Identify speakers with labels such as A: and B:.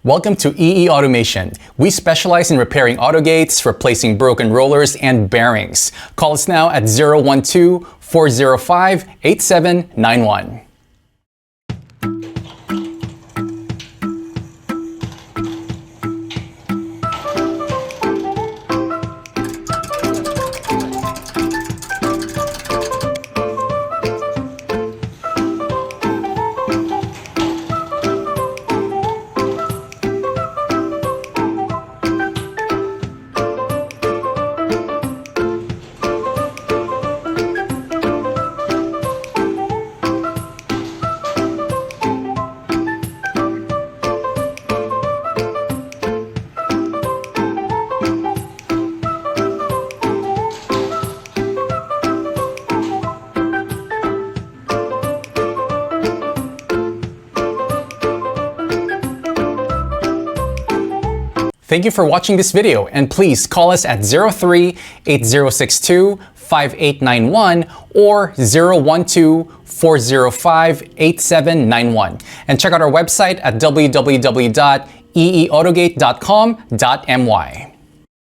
A: Welcome to EE Automation. We specialize in repairing autogates, replacing broken rollers, and bearings. Call us now at 012-405-8791. Thank you for watching this video, and please call us at 03-8062-5891 or 012-405-8791. And check out our website at www.eeautogate.com.my.